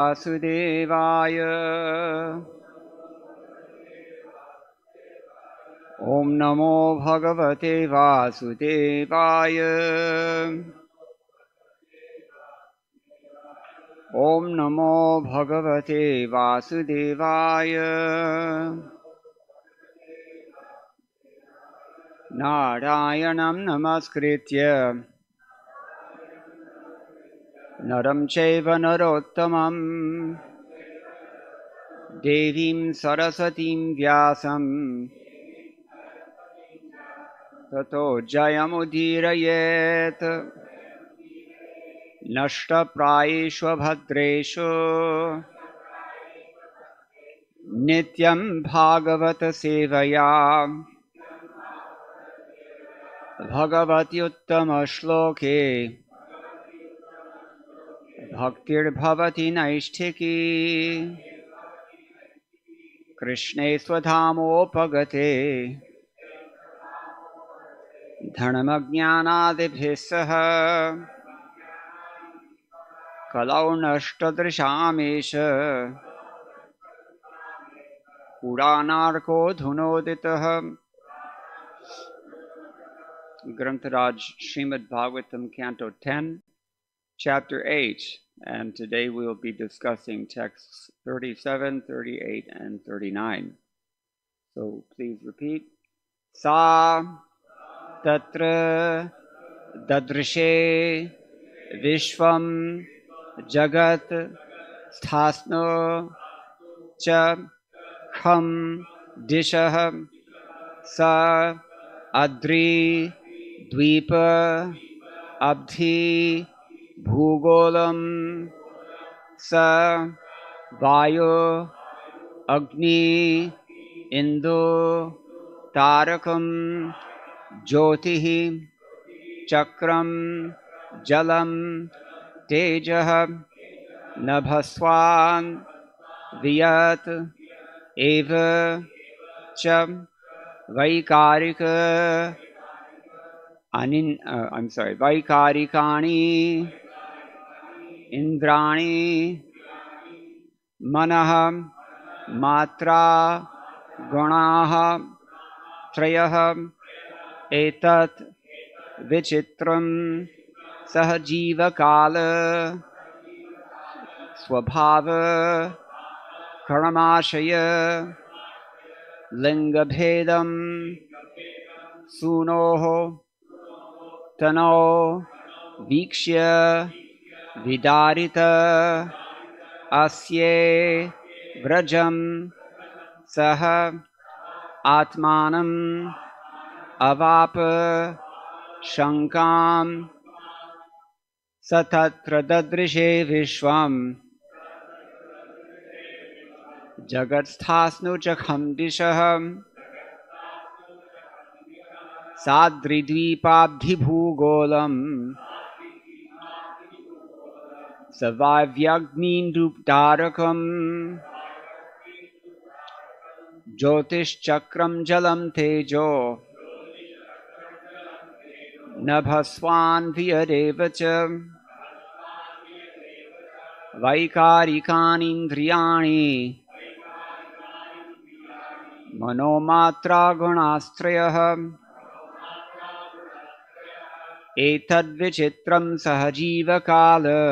वासुदेवाय ॐ नमो भगवते वासुदेवाय ॐ नमो भगवते वासुदेवाय नारायणं नमस्कृत्य नरं चैव नरोत्तमं देवीं सरस्वतीं व्यासं ततो जयमुदीरयेत् नष्टप्रायेषु भद्रेषु नित्यं भागवत सेवया भगवति उत्तमश्लोके भक्तिर्भवति नैष्ठिकी कृष्णे स्वधामोपगते धर्मज्ञानादिभिः सह कलौ नष्टदृशामेष पुराणार्को धुनोदितः। Grantaraj Srimad Bhagavatam Canto 10, Chapter 8, and today we will be discussing texts 37, 38, and 39. So please repeat. Sa tatra dadrishe vishvam jagat sthasno cha kham dishah sa adri dvipa abdhi bhugolam sa vayu agni indo tarakam jyotihi chakram jalam tejah nabhaswan viyat eva cha vaikarika vaikarikani indrani manah matra gunaha trayah etat vichitram sahajivakala swabhava karmashaya lingabhedam sunoho tano vikshya vidarita asye vrajam saha atmanam avapa shankam satatra dadrishe vishwam jagat-sthasnu chakham dishah sadridvipabdhi bhugolam savavyagnindup-tarakam jyotish-chakram jalam tejo nabhaswan viyadevacha vaikarikani indriyani manomatra gunastrayah etadvichitram sahajivakala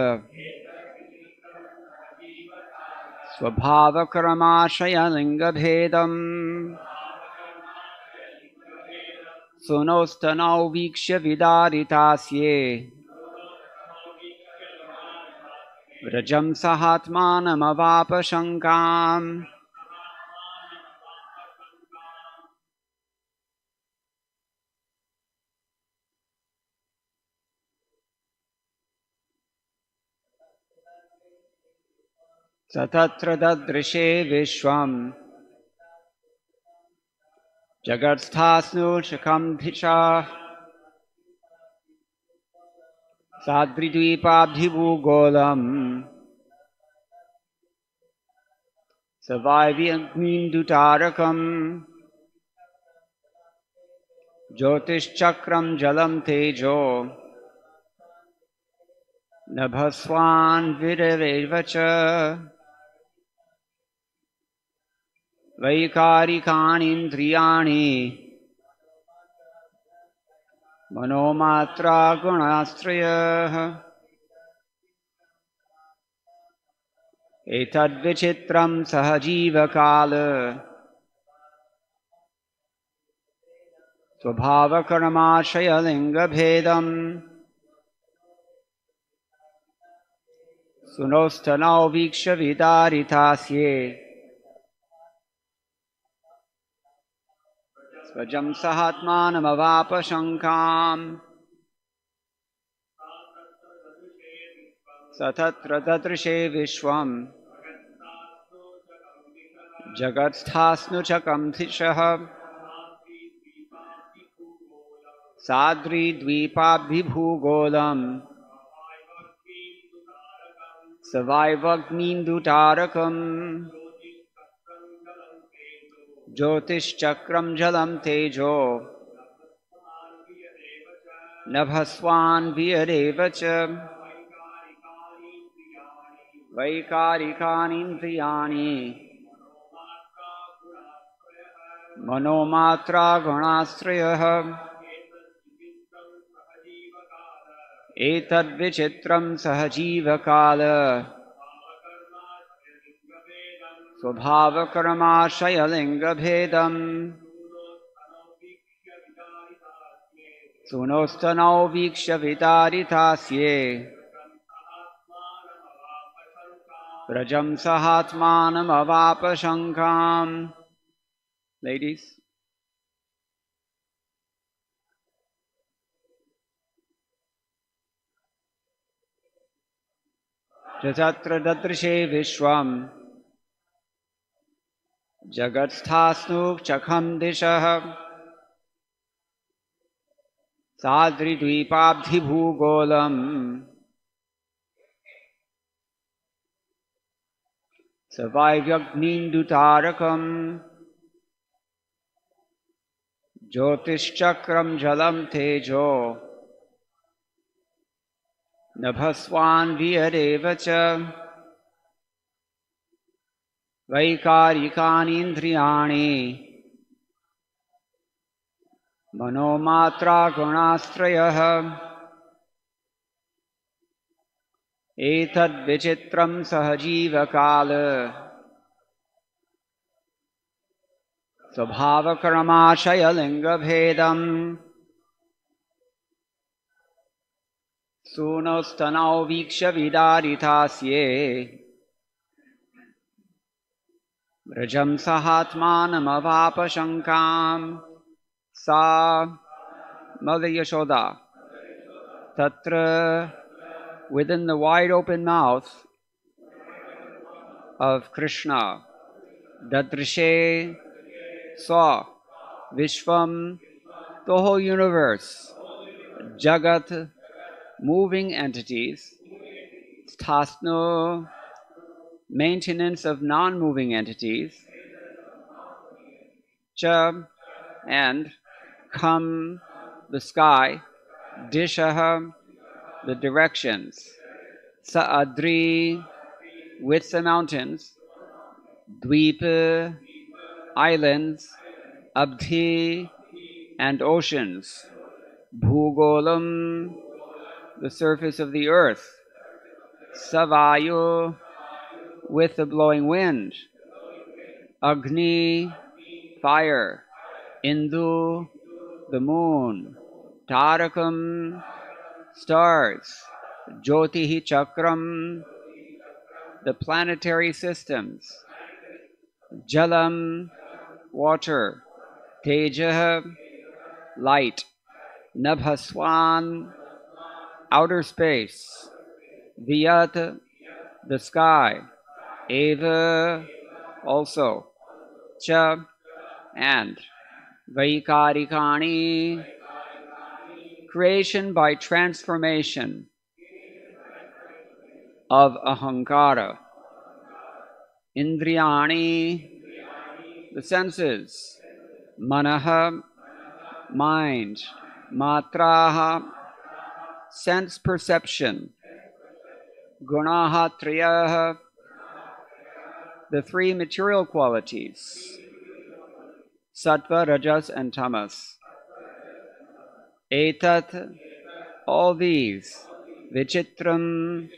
swabhavakarmashaya lingabhedam sunostanau vikshya vidaritasye vrajam sahatmanam avapa shankam. Satatra dadrishe vishwam jagat-sthasnu chakam dishah sadridvipabdhi bhugolam savavyagnindu-tarakam jyotish-chakram jalam tejo नभस्वान्विरेव च वैकारिकानीन्द्रियाणि मनोमात्रा गुणाश्रयः एतद्विचित्रं सहजीवकाल स्वभावकर्माशयलिङ्गभेदम् सुनोस्तनौ वीक्ष्य विदारितास्ये स्वजं सहात्मानमवापशङ्काम् स तत्र ददृशे विश्वम् जगत्स्थास्नुचकं दिशः साद्रीद्वीपाब्धिभूगोलम् सवायवग्नीन्दुतारकम् ज्योतिश्चक्रं जलं तेजो नभस्वान्वियरेव च वैकारिकानीन्द्रियाणि मनोमात्रा गुणाश्रयः एतद्विचित्रं सहजीवकाल स्वभावकर्माशयलिङ्गभेदम् सुनोस्तनौ वीक्ष्य विदारितास्ये व्रजं सहात्मानमवापशङ्काम्. Ladies. तत्र ददृशे विश्वम् जगत्स्थास्नुचखं दिशः साद्रिद्वीपाब्धिभूगोलम् सवायव्यग्नीन्दुतारकम् ज्योतिश्चक्रं जलं तेजो नभस्वान्वियरेव च वैकारिकानीन्द्रियाणि मनोमात्रा गुणाश्रयः एतद्विचित्रं सहजीवकाल स्वभावकर्माशयलिङ्गभेदम् सूनोस्तनौ वीक्ष्य विदारितास्ये व्रजं सहात्मानमवापशङ्काम्. सा Mother Yashoda, Tatra, within the wide open mouth of Krishna, Dadrishe saw Vishwam, the whole universe, Jagat, moving entities, Sthasno, maintenance of non-moving entities, Cha, and Kam, the sky, Dishaha, the directions, Sa'adri, with the mountains, Dvipa, islands, Abdhi, and oceans, Bhugolam, the surface of the earth, Savayu, with the blowing wind, Agni, fire, Indu, the moon, Tarakam, stars, Jyotihi Chakram, the planetary systems, Jalam, water, Teja, light, Nabhaswan, outer space, Viyat, the sky, Eva, also, Cha, and Vaikarikani, creation by transformation of Ahankara, Indriyani, the senses, Manaha, mind, Matraha, sense perception, gunaha triyaha, the three material qualities, sattva, rajas, and tamas. Etat, all these, vichitram,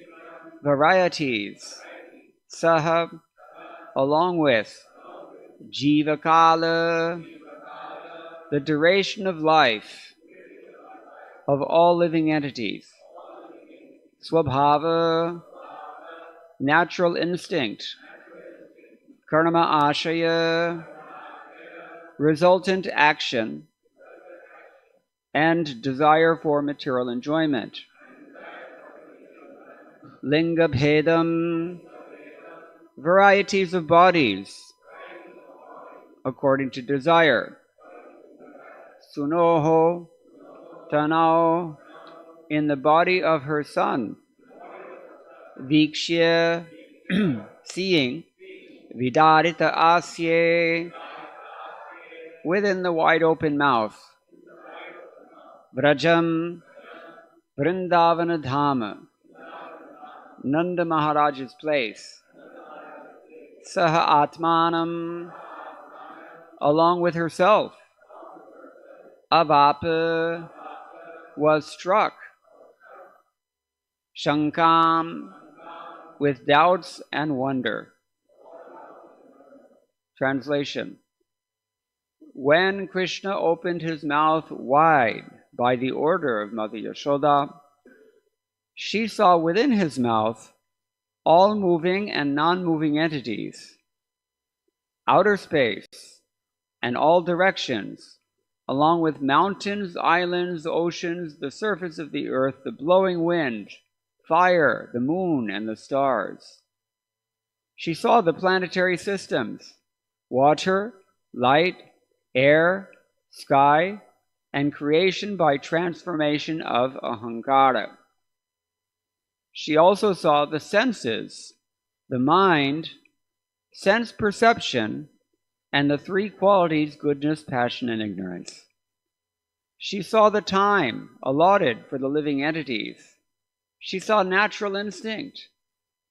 varieties, saha, along with, jivakala, the duration of life of all living entities, swabhava, natural instinct, karma ashaya, resultant action, and desire for material enjoyment. Linga bhedam, varieties of bodies, according to desire. Sunoho, tanao, in the body of her son. Vikshya, seeing. Vidarita asye, within the wide open mouth. Vrajam, Vrindavana Dhama, Nanda Maharaj's place. Saha Atmanam, along with herself. Avapa, was struck. Shankam, with doubts and wonder. Translation. When Krishna opened his mouth wide by the order of Mother Yashoda, she saw within his mouth all moving and non-moving entities, outer space, and all directions, along with mountains, islands, oceans, the surface of the earth, the blowing wind, fire, the moon, and the stars. She saw the planetary systems, water, light, air, sky, and creation by transformation of ahankara. She also saw the senses, the mind, sense perception, and the three qualities, goodness, passion, and ignorance. She saw the time allotted for the living entities. She saw natural instinct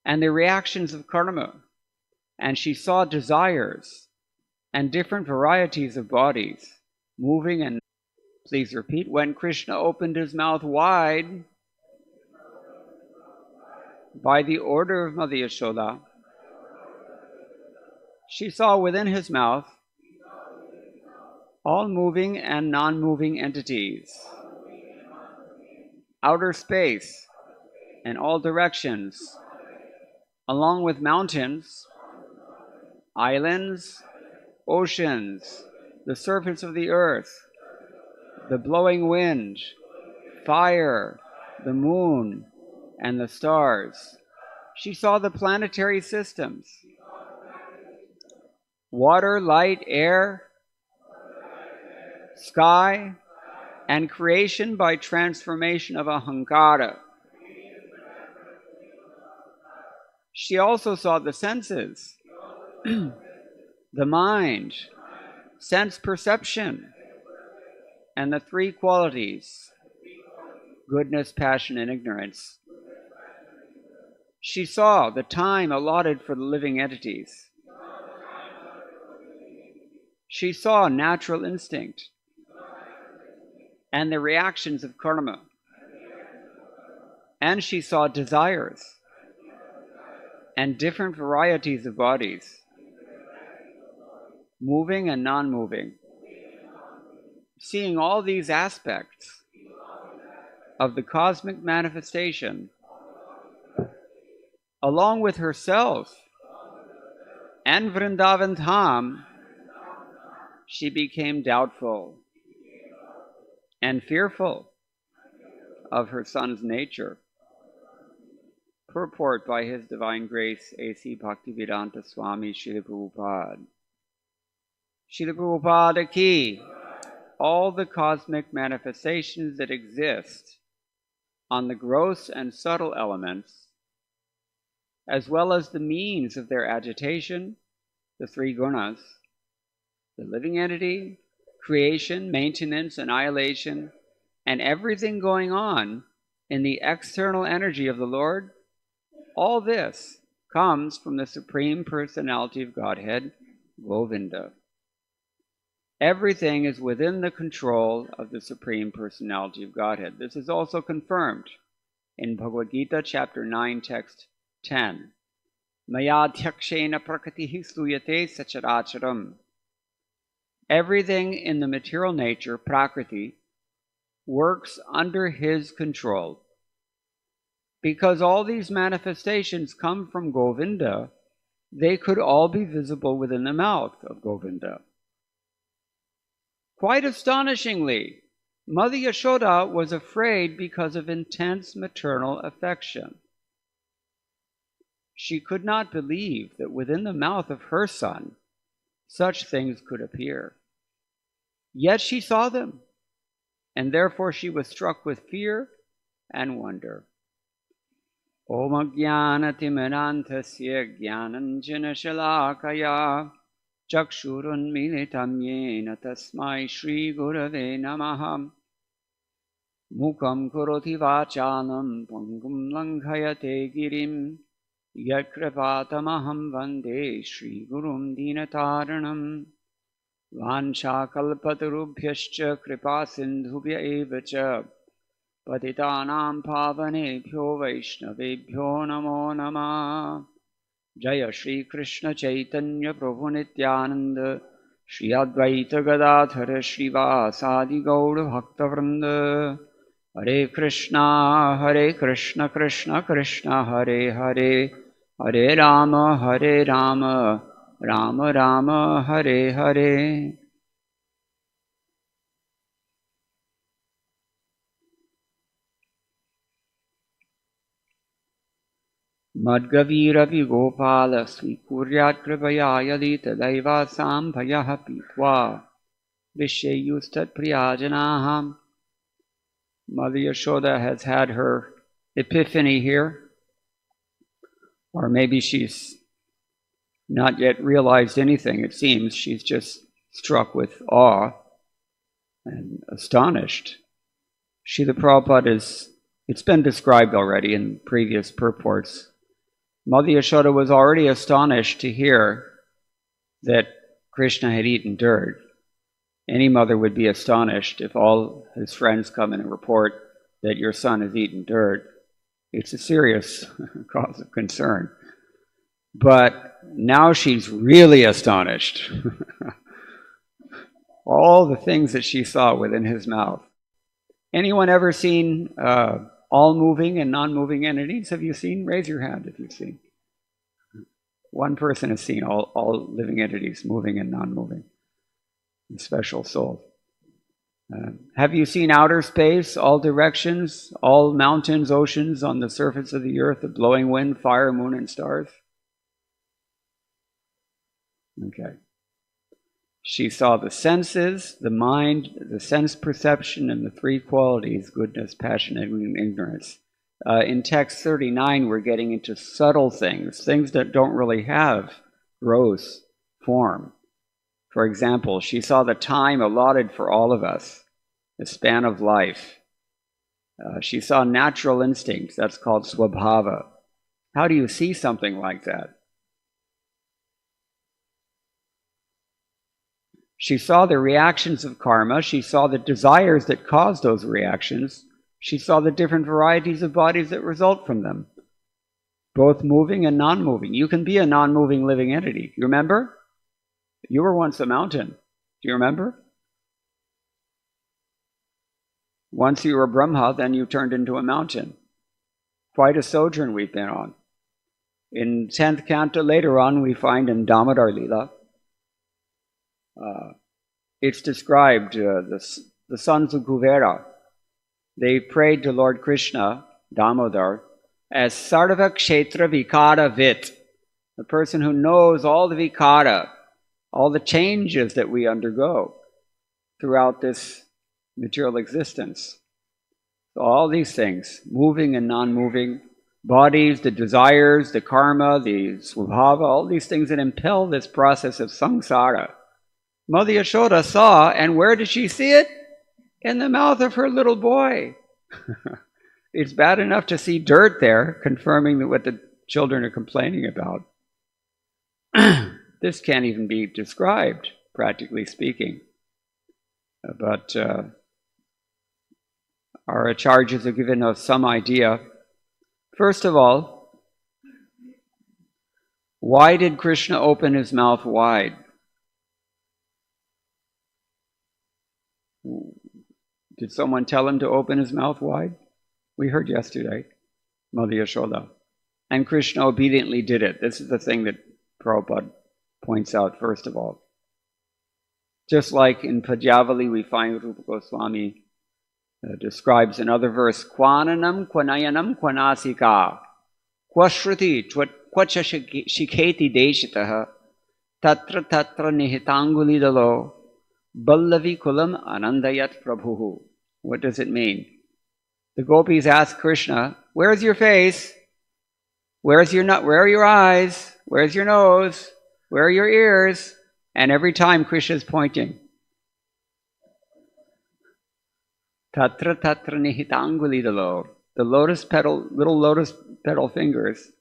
and the reactions of karma, and she saw desires and different varieties of bodies, moving and... Please repeat. When Krishna opened his mouth wide, by the order of Mother Yashoda, she saw within his mouth all moving and non-moving entities, outer space, and all directions, along with mountains, islands, oceans, the surface of the earth, the blowing wind, fire, the moon, and the stars. She saw the planetary systems, water, light, air, sky, and creation by transformation of ahankara. She also saw the senses, the mind, sense perception, and the three qualities, goodness, passion, and ignorance. She saw the time allotted for the living entities. She saw natural instinct and the reactions of karma. And she saw desires and different varieties of bodies, moving and non-moving. Seeing all these aspects of the cosmic manifestation, along with herself and Vrindavan Dham, she became doubtful and fearful of her son's nature. Purport by His Divine Grace A.C. Bhaktivedanta Swami Srila Prabhupada. Srila Prabhupada ki, all the cosmic manifestations that exist on the gross and subtle elements, as well as the means of their agitation, the three gunas, the living entity, creation, maintenance, annihilation, and everything going on in the external energy of the Lord, all this comes from the Supreme Personality of Godhead, Govinda. Everything is within the control of the Supreme Personality of Godhead. This is also confirmed in Bhagavad Gita, chapter 9, text 10. Mayadhyakshena prakritihi sluyate sacharacharam. Everything in the material nature, prakriti, works under his control. Because all these manifestations come from Govinda, they could all be visible within the mouth of Govinda. Quite astonishingly, Mother Yashoda was afraid because of intense maternal affection. She could not believe that within the mouth of her son, such things could appear. Yet she saw them, and therefore she was struck with fear and wonder. Om Ajnanatimanantasya Jnananjana Shalakaya Chakshurunmilitam Yena Tasmai Shri Gurave Namaha Mukam Karoti Vachalam Pangum Langhayate Girim Yakripatamaham Vande Shri Gurum Dinataranam Vanshakalpatarubhyascha Kripa Sindhubhya Evacha Patitanam Pavanebhyo Vaishnavebhyo Namo Namah. Jaya Shri Krishna Chaitanya Prabhu Nityananda Shri Advaita Gadadhara Shri Vasadi Gaura Bhakta Vrinda. Hare Krishna Krishna Krishna Hare Hare Hare Rama Rama Rama Hare Hare. Madgavira Vigopala Srikuryat Kripaya Yadita Daiva Sambhayaha Pitva Vishayustat Priyajanaham. Mother Yashoda has had her epiphany here, or maybe she's not yet realized anything. It seems she's just struck with awe and astonished. Srila Prabhupada it's been described already in previous purports. Mother Yashoda was already astonished to hear that Krishna had eaten dirt. Any mother would be astonished if all his friends come in and report that your son has eaten dirt. It's a serious cause of concern. But now she's really astonished. All the things that she saw within his mouth. Anyone ever seen all moving and non-moving entities? Have you seen? Raise your hand if you've seen. One person has seen all living entities, moving and non-moving. Special soul. Have you seen outer space, all directions, all mountains, oceans on the surface of the earth, the blowing wind, fire, moon, and stars? Okay. She saw the senses, the mind, the sense perception, and the three qualities, goodness, passion, and ignorance. In text 39, we're getting into subtle things that don't really have gross form. For example, she saw the time allotted for all of us, the span of life. She saw natural instincts, that's called swabhava. How do you see something like that? She saw the reactions of karma. She saw the desires that cause those reactions. She saw the different varieties of bodies that result from them, both moving and non-moving. You can be a non-moving living entity. You remember? You were once a mountain. Do you remember? Once you were Brahma, then you turned into a mountain. Quite a sojourn we've been on. In 10th canto later on, we find in Damodar Lila, it's described, the sons of Kuvera, they prayed to Lord Krishna, Damodar, as Sarva Kshetra Vikara Vit, the person who knows all the vikara, all the changes that we undergo throughout this material existence. So all these things, moving and non-moving, bodies, the desires, the karma, the swabhava, all these things that impel this process of samsara. Mother Yashoda saw, and where did she see it? In the mouth of her little boy. It's bad enough to see dirt there, confirming that what the children are complaining about. This can't even be described, practically speaking. But our acharyas have given us some idea. First of all, why did Krishna open his mouth wide? Did someone tell him to open his mouth wide? We heard yesterday, Mother Yashoda. And Krishna obediently did it. This is the thing that Prabhupada points out first of all. Just like in Pajavali we find Rupa Goswami describes another verse, Kwananam kwanayanam kwanasika kwashruti kvacha shiketi deshitaha tatra tatra nihitangulidalo ballavi kulam anandayat prabhuhu. What does it mean? The gopis ask Krishna, where's your face? Where's your nut? Where are your eyes? Where's your nose? Where are your ears? And every time Krishna is pointing. Tatra tatra nihitangulidalo. The lotus petal, little lotus petal fingers,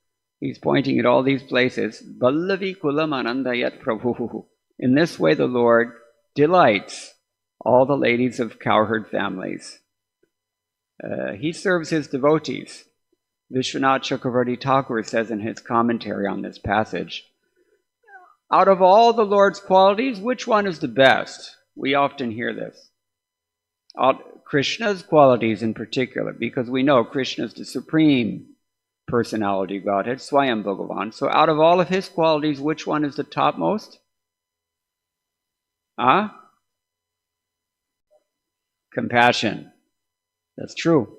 he's pointing at all these places. Ballavi kulam anandayat prabhuhu. In this way the Lord delights all the ladies of cowherd families. He serves his devotees. Vishwanath Chakravarti Thakur says in his commentary on this passage, out of all the Lord's qualities, which one is the best? We often hear this. Krishna's qualities in particular, because we know Krishna is the supreme personality of Godhead, Swayam Bhagavan. So out of all of his qualities, which one is the topmost? Compassion. That's true.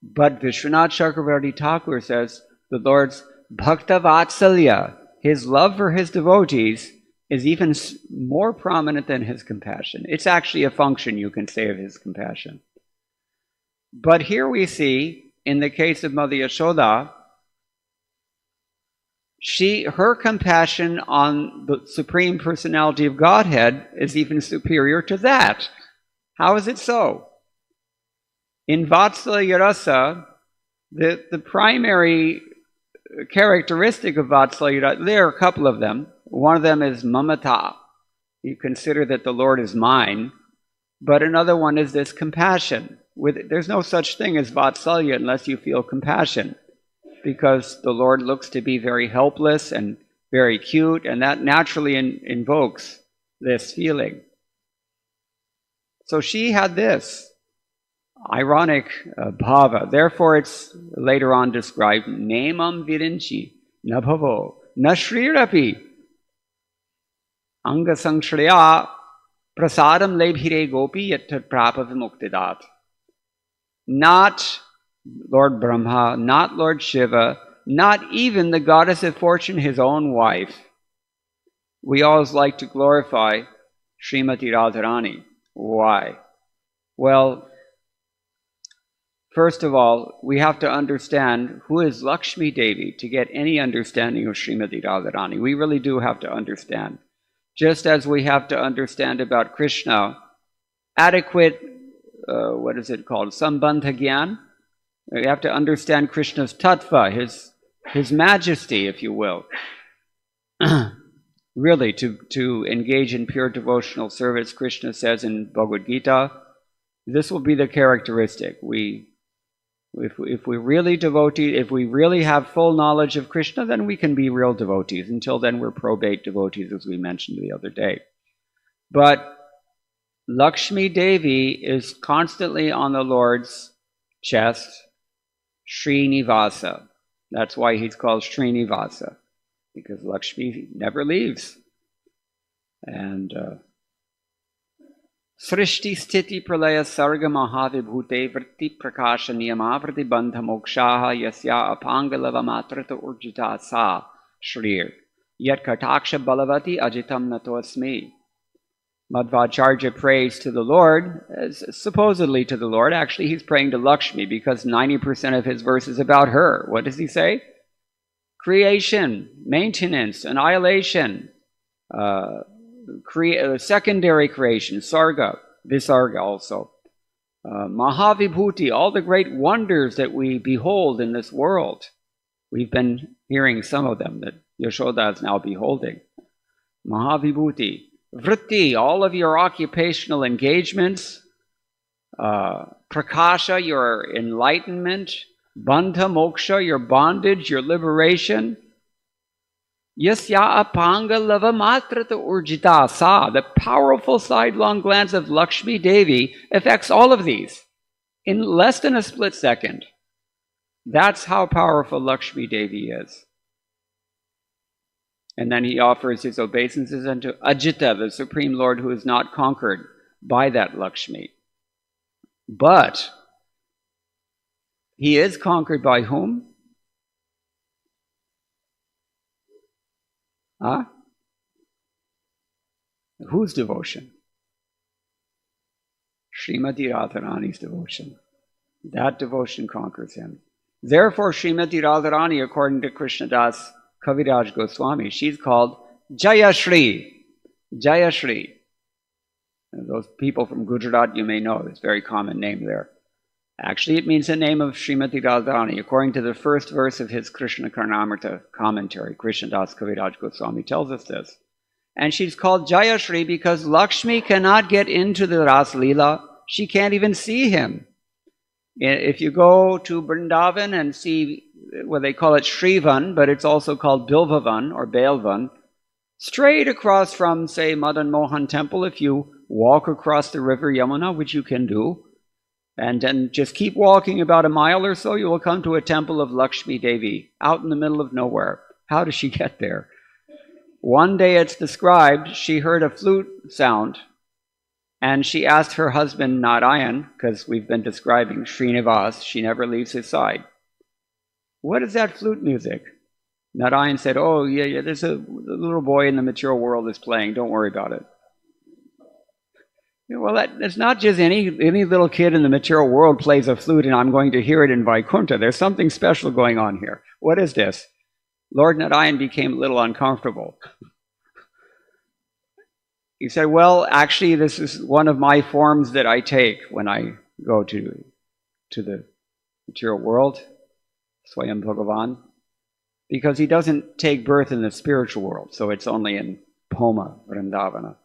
But Vishwanath Chakravarti Thakur says the Lord's Bhakta Vatsalya, his love for his devotees, is even more prominent than his compassion. It's actually a function, you can say, of his compassion. But here we see, in the case of Mother Yashoda, her compassion on the Supreme Personality of Godhead is even superior to that. How is it so? In Vatsalya Rasa, the primary characteristic of Vatsalya Rasa, there are a couple of them. One of them is mamata. You consider that the Lord is mine. But another one is this compassion. There's no such thing as Vatsalya unless you feel compassion, because the Lord looks to be very helpless and very cute, and that naturally invokes this feeling. So she had this ironic bhava. Therefore it's later on described, Nemam virinchi nabhavo nashrirapi anga sangshraya prasadam lebhire gopi yattat prapa vimuktidat. Not Lord Brahma, not Lord Shiva, not even the goddess of fortune, his own wife. We always like to glorify Srimati Radharani. Why? Well, first of all, we have to understand who is Lakshmi Devi to get any understanding of Srimati Radharani. We really do have to understand. Just as we have to understand about Krishna, adequate, what is it called? Sambandha Gyan. We have to understand Krishna's tattva, his majesty, if you will. Really, to engage in pure devotional service, Krishna says in Bhagavad Gita, this will be the characteristic. If we really have full knowledge of Krishna, then we can be real devotees. Until then, we're probate devotees, as we mentioned the other day. But Lakshmi Devi is constantly on the Lord's chest, Srinivasa. That's why he's called Srinivasa, because Lakshmi never leaves. And Srishti Sthiti Pralaya Sarga Mahavibhute Vritti Prakasha Niyamavriti Bandha Mokshaha Yasya Apangalava Matrata Urjita Sa Shrir Yat Kataksha Balavati Ajitam Natosmi. Madhvacharya prays to the Lord, supposedly to the Lord. Actually, he's praying to Lakshmi because 90% of his verse is about her. What does he say? Creation, maintenance, annihilation, secondary creation, sarga, visarga also. Mahavibhuti, all the great wonders that we behold in this world. We've been hearing some of them that Yashoda is now beholding. Mahavibhuti, vritti, all of your occupational engagements, prakasha, your enlightenment, bandha, moksha, your bondage, your liberation, yasya apanga lava matrata urjita sa, the powerful sidelong glance of Lakshmi Devi affects all of these in less than a split second. That's how powerful Lakshmi Devi is. And then he offers his obeisances unto Ajita, the Supreme Lord, who is not conquered by that Lakshmi. But he is conquered by whom? Huh? Whose devotion? Srimati Radharani's devotion. That devotion conquers him. Therefore, Srimati Radharani, according to Krishnadas Kaviraj Goswami, she's called Jayashri. Jayashri. And those people from Gujarat, you may know, it's a very common name there. Actually, it means the name of Srimati Radharani. According to the first verse of his Krishna Karnamrita commentary, Krishnadas Kaviraj Goswami tells us this. And she's called Jayashri because Lakshmi cannot get into the Ras Leela. She can't even see him. If you go to Vrindavan and see, well, they call it Shrivan, but it's also called Bilvavan or Bailvan, straight across from, say, Madan Mohan Temple, if you walk across the river Yamuna, which you can do, and then just keep walking about a mile or so, you will come to a temple of Lakshmi Devi, out in the middle of nowhere. How does she get there? One day it's described, she heard a flute sound, and she asked her husband Narayan, because we've been describing Srinivas, she never leaves his side. What is that flute music? Narayan said, oh, yeah, there's a little boy in the material world is playing, don't worry about it. Well, it's not just any little kid in the material world plays a flute and I'm going to hear it in Vaikuntha. There's something special going on here. What is this? Lord Narayan became a little uncomfortable. He said, well, actually, this is one of my forms that I take when I go to the material world, Swayam Bhagavan, because he doesn't take birth in the spiritual world, so it's only in Poma, Vrindavana.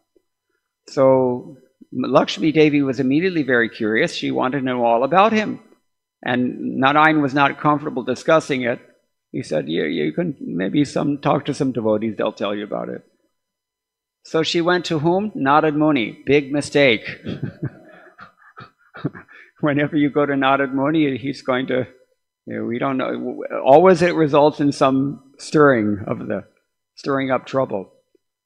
So Lakshmi Devi was immediately very curious. She wanted to know all about him. And Narayan was not comfortable discussing it. He said, you can maybe talk to some devotees, they'll tell you about it. So she went to whom? Narad Muni. Big mistake. Whenever you go to Narad Muni, he's going to, we don't know. Always it results in some stirring up trouble.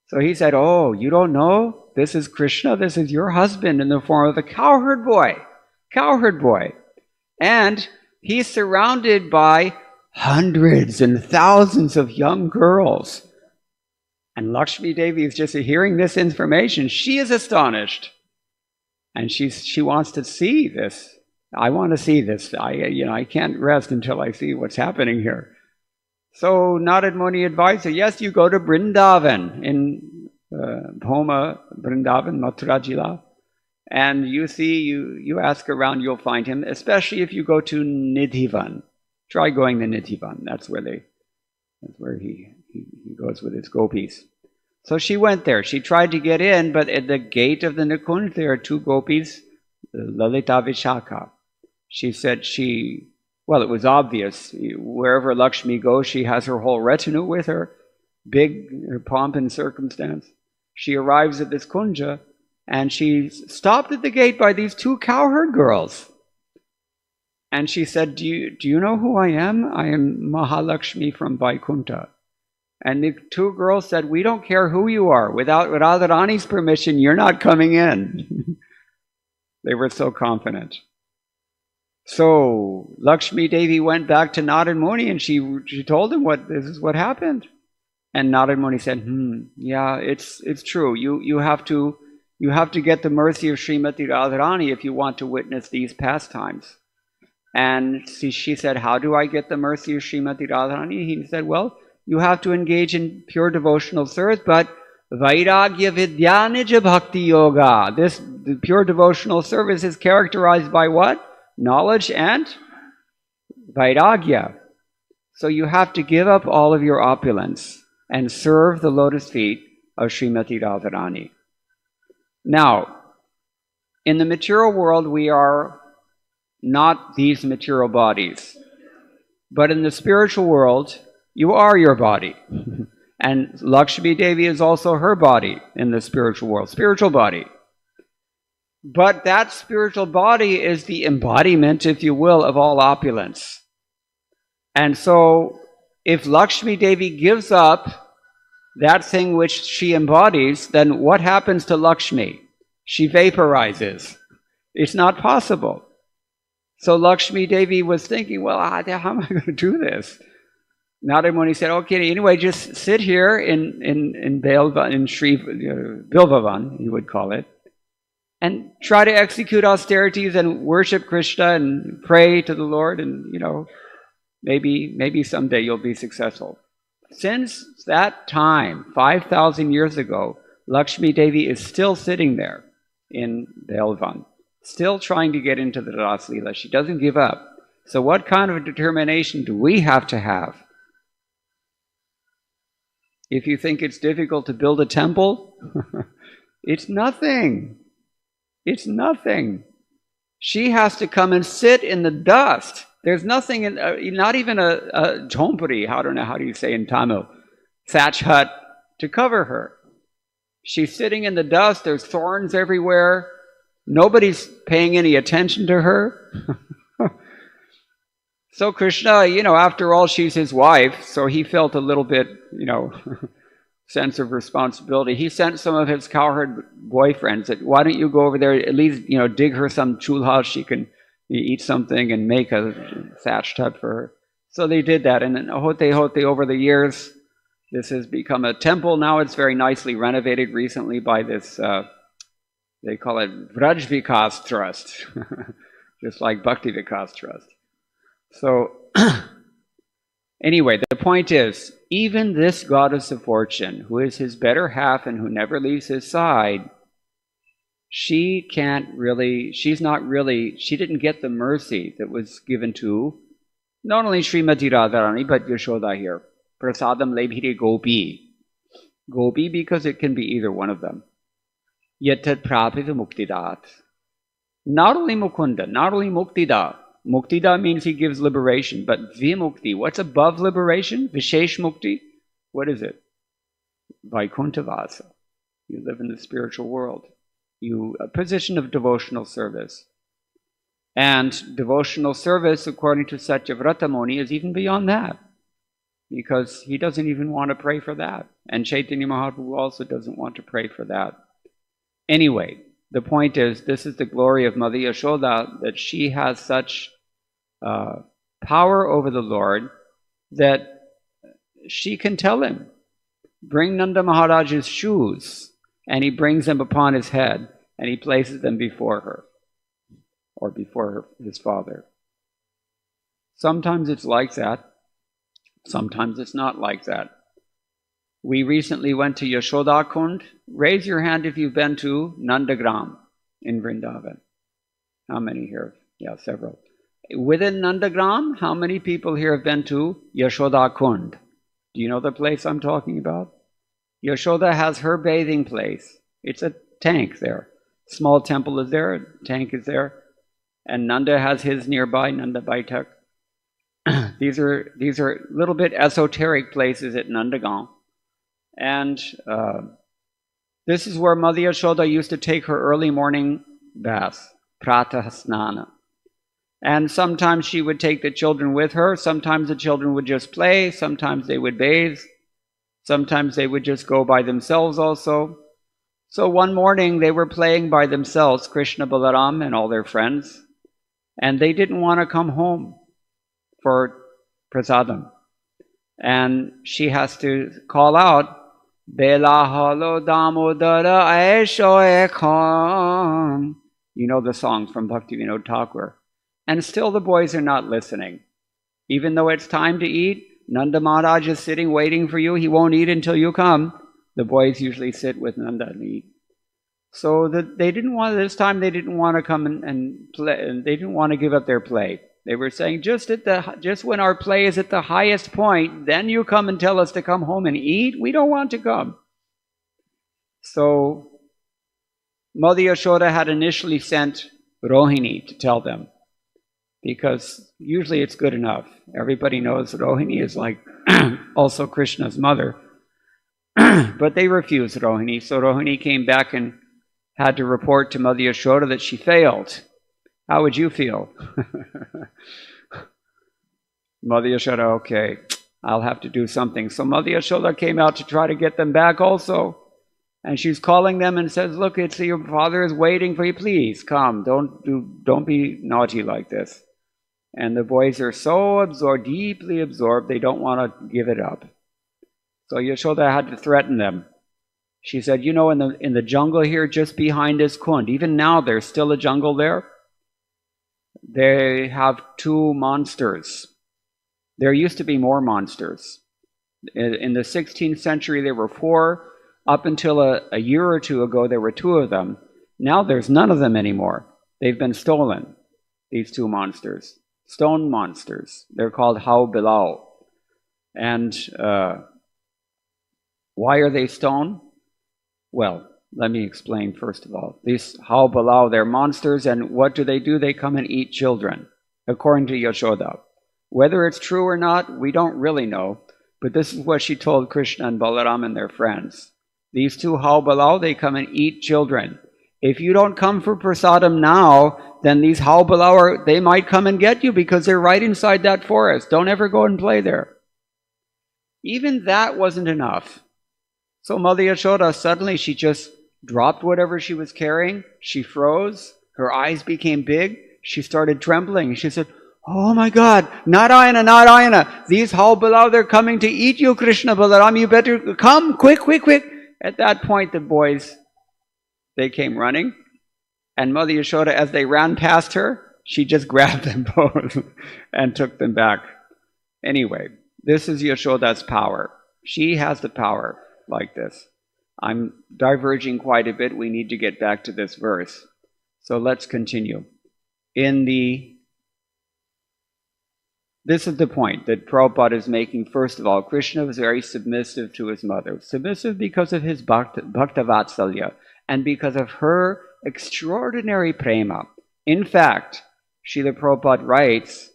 So he said, oh, you don't know? This is Krishna. This is your husband in the form of a cowherd boy. Cowherd boy. And he's surrounded by hundreds and thousands of young girls. And Lakshmi Devi is just hearing this information. She is astonished. And she wants to see this. I want to see this. I can't rest until I see what's happening here. So Narad Muni advised her, yes, you go to Vrindavan in Bhoma, Vrindavan, Mathura Jila. And you see, you ask around, you'll find him, especially if you go to Nidhivan. Try going to Nidhivan. That's where he goes with his gopis. So she went there. She tried to get in, but at the gate of the Nikunj, there are two gopis, Lalita Vishaka. She said it was obvious. Wherever Lakshmi goes, she has her whole retinue with her, her pomp and circumstance. She arrives at this kunja, and she's stopped at the gate by these two cowherd girls. And she said, do you know who I am? I am Mahalakshmi from Vaikuntha. And the two girls said, we don't care who you are. Without Radharani's permission, you're not coming in. They were so confident. So Lakshmi Devi went back to Narad Muni and she told him this is what happened. And Narad Muni said, yeah, it's true. You have to get the mercy of Srimati Radharani if you want to witness these pastimes. And she said, how do I get the mercy of Srimati Radharani? He said, well, you have to engage in pure devotional service, but Vairagya Vidyanija Bhakti Yoga. The pure devotional service is characterized by what? Knowledge and Vairagya. So you have to give up all of your opulence and serve the lotus feet of Srimati Radharani. Now, in the material world, we are not these material bodies. But in the spiritual world, you are your body. And Lakshmi Devi is also her body in the spiritual world, spiritual body. But that spiritual body is the embodiment, if you will, of all opulence. And so, if Lakshmi Devi gives up that thing which she embodies, then what happens to Lakshmi? She vaporizes. It's not possible. So Lakshmi Devi was thinking, well, how am I going to do this? Narada Muni said, okay, anyway, just sit here in Sri Bilvavan, you would call it, and try to execute austerities and worship Krishna and pray to the Lord, and maybe someday you'll be successful. Since that time, 5,000 years ago, Lakshmi Devi is still sitting there in Bilvavan, still trying to get into the Ras Leela. She doesn't give up. So what kind of determination do we have to have? If you think it's difficult to build a temple, it's nothing. It's nothing. She has to come and sit in the dust. There's nothing, not even a jhompuri, I don't know, how do you say in Tamil, thatch hut to cover her. She's sitting in the dust. There's thorns everywhere. Nobody's paying any attention to her. So Krishna, after all, she's his wife, so he felt a little bit, sense of responsibility. He sent some of his cowherd boyfriends that, why don't you go over there, at least, dig her some chulha, she can eat something and make a thatched hut for her. So they did that, and then hote over the years, this has become a temple. Now it's very nicely renovated recently by this, they call it Vraj Vikas Trust, just like Bhakti Vikas Trust. So, anyway, the point is, even this goddess of fortune, who is his better half and who never leaves his side, she didn't get the mercy that was given to not only Srimati Radharani, but Yashoda here. Prasadam lebhire gopi. Gopi because it can be either one of them. Yatat prapita muktidat. Not only Mukunda, not only Muktida. Muktida means he gives liberation, but vimukti, what's above liberation? Vishesh mukti, what is it? Vaikuntavasa. You live in the spiritual world. A position of devotional service. And devotional service, according to Satyavrata Muni, is even beyond that. Because he doesn't even want to pray for that. And Chaitanya Mahaprabhu also doesn't want to pray for that. Anyway, the point is, this is the glory of Mother Yashoda, that she has such power over the Lord that she can tell him, bring Nanda Maharaj's shoes, and he brings them upon his head, and he places them before her, or before his father. Sometimes it's like that. Sometimes it's not like that. We recently went to Yashoda Kund. Raise your hand if you've been to Nandagram in Vrindavan. How many here? Yeah, several. Within Nandagram, how many people here have been to Yashoda Kund? Do you know the place I'm talking about? Yashoda has her bathing place. It's a tank there. Small temple is there, a tank is there. And Nanda has his nearby, Nanda Baitak. These are a little bit esoteric places at Nandagaon. And this is where Mother Yashoda used to take her early morning bath, pratah snana. And sometimes she would take the children with her. Sometimes the children would just play. Sometimes they would bathe. Sometimes they would just go by themselves also. So one morning they were playing by themselves, Krishna, Balaram, and all their friends. And they didn't want to come home for prasadam. And she has to call out, Bela halo damodara aisho ekhon. You know the song from Bhaktivinoda Thakur. And still the boys are not listening. Even though it's time to eat, Nanda Maharaj is sitting waiting for you. He won't eat until you come. The boys usually sit with Nanda and eat. So this time they didn't want to come and play. And they didn't want to give up their play. They were saying, just when our play is at the highest point, then you come and tell us to come home and eat? We don't want to come. So Mother Yashoda had initially sent Rohini to tell them, because usually it's good enough. Everybody knows Rohini is like also Krishna's mother. But they refused Rohini, so Rohini came back and had to report to Mother Yashoda that she failed. How would you feel? Mother Yashoda, okay, I'll have to do something. So Mother Yashoda came out to try to get them back also. And she's calling them and says, look, it's your father is waiting for you. Please come. Don't be naughty like this. And the boys are so absorbed, deeply absorbed, they don't want to give it up. So Yashoda had to threaten them. She said, you know, in the jungle here, just behind this kund, even now there's still a jungle there. They have 2 monsters. There used to be more monsters. In the 16th century, there were 4. Up until a year or 2 ago, there were 2 of them. Now there's none of them anymore. They've been stolen, these 2 monsters. Stone monsters. They're called Hao Bilao. And why are they stone? Well, let me explain first of all. These Hao Bilao, they're monsters, and what do? They come and eat children, according to Yashoda. Whether it's true or not, we don't really know, but this is what she told Krishna and Balaram and their friends. These 2 Hao Bilao, they come and eat children. If you don't come for prasadam now, then these Hao Bilao, they might come and get you because they're right inside that forest. Don't ever go and play there. Even that wasn't enough. So Mother Yashoda, suddenly she just dropped whatever she was carrying. She froze. Her eyes became big. She started trembling. She said, oh my God, Narayana, Narayana, these Hao Bilao, they're coming to eat you, Krishna, Balaram, you better come, quick, quick, quick. At that point, the boys, they came running, and Mother Yashoda, as they ran past her, she just grabbed them both and took them back. Anyway, this is Yashoda's power. She has the power like this. I'm diverging quite a bit. We need to get back to this verse. So let's continue. This is the point that Prabhupada is making. First of all, Krishna was very submissive to his mother. Submissive because of his bhakta vatsalya and because of her extraordinary prema. In fact, Srila Prabhupada writes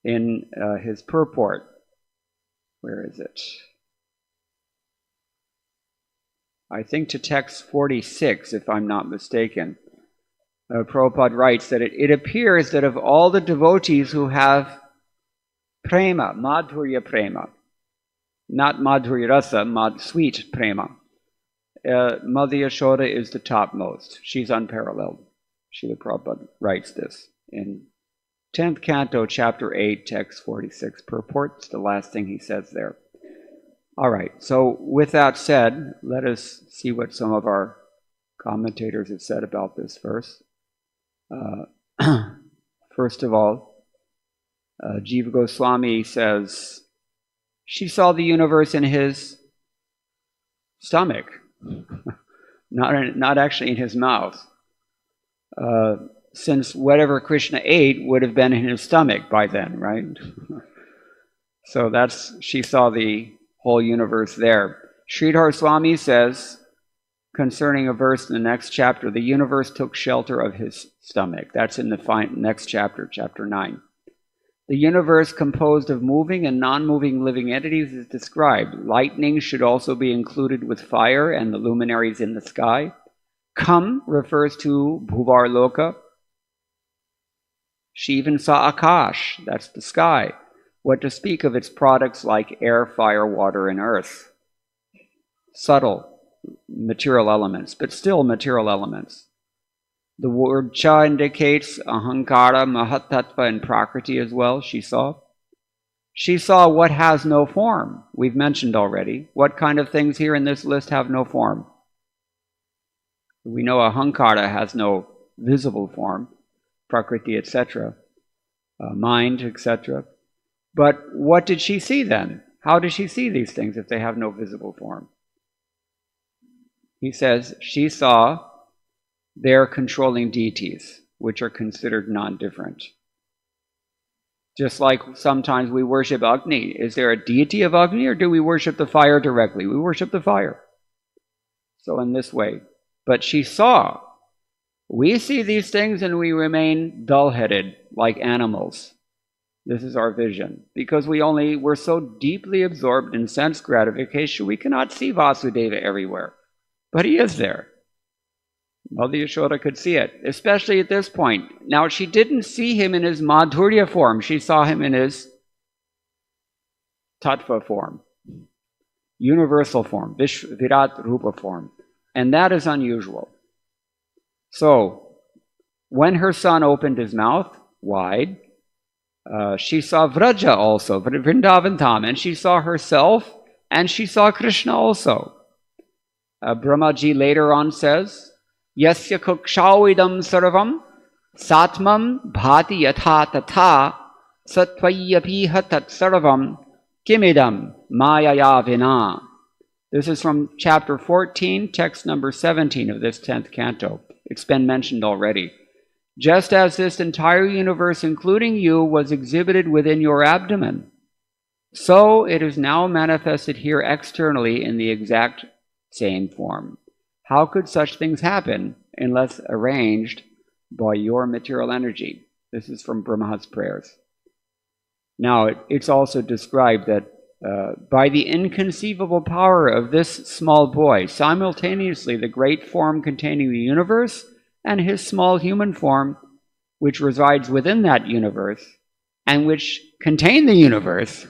in his purport, where is it? I think to text 46, if I'm not mistaken. Prabhupada writes that it appears that of all the devotees who have prema, madhurya prema, not madhurya rasa, sweet prema, Mother Yashoda is the topmost. She's unparalleled. Srila Prabhupada writes this in 10th canto, chapter 8, text 46, purport. It's the last thing he says there. All right, so with that said, let us see what some of our commentators have said about this verse. First of all, Jiva Goswami says, she saw the universe in his stomach, not actually in his mouth, since whatever Krishna ate would have been in his stomach by then, right? So she saw the whole universe there. Sridhar Swami says, concerning a verse in the next chapter, the universe took shelter of his stomach. That's in the next chapter, chapter 9. The universe composed of moving and non-moving living entities is described. Lightning should also be included with fire and the luminaries in the sky. Kam refers to Bhuvar Loka. She even saw Akash, that's the sky. What to speak of its products like air, fire, water, and earth. Subtle material elements, but still material elements. The word cha indicates ahankara, mahatattva, and prakriti as well, she saw. She saw what has no form. We've mentioned already. What kind of things here in this list have no form? We know ahankara has no visible form, prakriti, etc., mind, etc. But what did she see then? How does she see these things if they have no visible form? He says she saw their controlling deities, which are considered non-different. Just like sometimes we worship Agni. Is there a deity of Agni, or do we worship the fire directly? We worship the fire. So in this way. But she saw. We see these things and we remain dull-headed like animals. This is our vision. Because we're so deeply absorbed in sense gratification, we cannot see Vasudeva everywhere. But he is there. Mother Yashoda could see it, especially at this point. Now, she didn't see him in his Madhurya form. She saw him in his Tattva form, universal form, Virat Rupa form. And that is unusual. So, when her son opened his mouth wide, she saw Vraja also, Vrindavan Dham, and she saw herself, and she saw Krishna also. Brahmaji later on says, Yasya kukshavidam sarvam satmam bhati yatha tatha sattvayapiha tat sarvam kimidam mayaya vina. This is from chapter 14, text number 17 of this 10th canto. It's been mentioned already. Just as this entire universe, including you, was exhibited within your abdomen, so it is now manifested here externally in the exact same form. How could such things happen unless arranged by your material energy? This is from Brahma's prayers. Now, it's also described that by the inconceivable power of this small boy, simultaneously the great form containing the universe and his small human form, which resides within that universe and which contain the universe,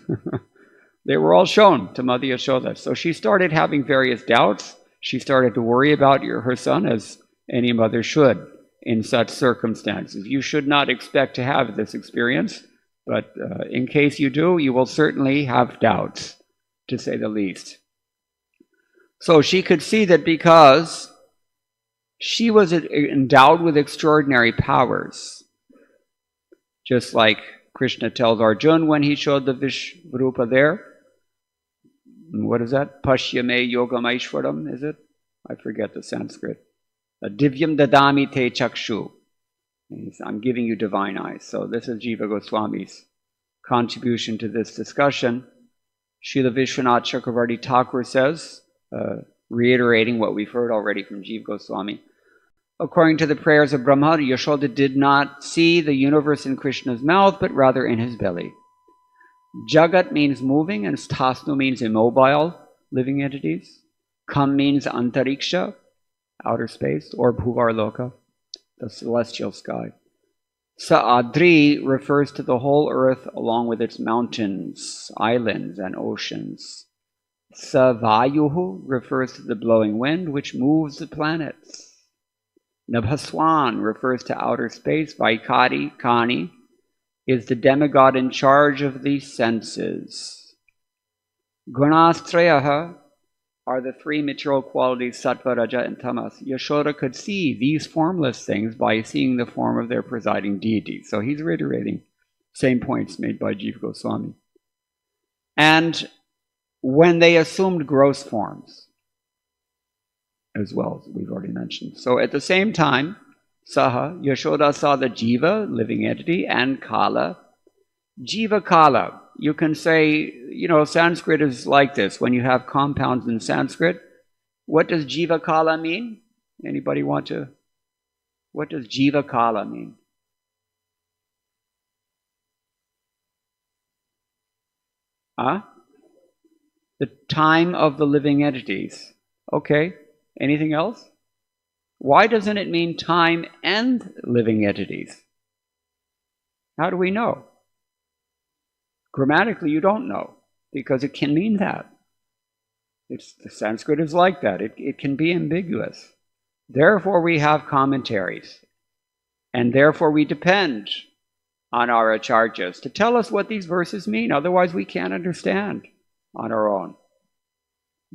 they were all shown to Mother Yashoda. So she started having various doubts. She started to worry about her son, as any mother should in such circumstances. You should not expect to have this experience, but in case you do, you will certainly have doubts, to say the least. So she could see that because she was endowed with extraordinary powers, just like Krishna tells Arjuna when he showed the Vishvarupa there. What is that? Pashyame yogam aishwaram, is it? I forget the Sanskrit. Divyam dadami te chakshu. I'm giving you divine eyes. So this is Jiva Goswami's contribution to this discussion. Srila Vishwanath Chakravarti Thakur says, reiterating what we've heard already from Jiva Goswami, according to the prayers of Brahma, Yashoda did not see the universe in Krishna's mouth, but rather in his belly. Jagat means moving, and Sthasnu means immobile, living entities. Kam means antariksha, outer space, or bhuvarloka, the celestial sky. Sa'adri refers to the whole earth along with its mountains, islands, and oceans. Savayuhu refers to the blowing wind which moves the planets. Nabhaswan refers to outer space. Vaikari, Kani, is the demigod in charge of the senses. Gunastrayaha are the three material qualities, sattva, raja, and tamas. Yashoda could see these formless things by seeing the form of their presiding deity. So he's reiterating same points made by Jiva Goswami. And when they assumed gross forms, as well as we've already mentioned. So at the same time, Saha, Yashoda saw the Jiva, living entity, and Kala. Jiva Kala, you can say, Sanskrit is like this. When you have compounds in Sanskrit, what does Jiva Kala mean? Anybody what does Jiva Kala mean? The time of the living entities. Okay, anything else? Why doesn't it mean time and living entities? How do we know? Grammatically, you don't know, because it can mean that. The Sanskrit is like that. It can be ambiguous. Therefore, we have commentaries, and therefore we depend on our acharyas to tell us what these verses mean. Otherwise, we can't understand on our own.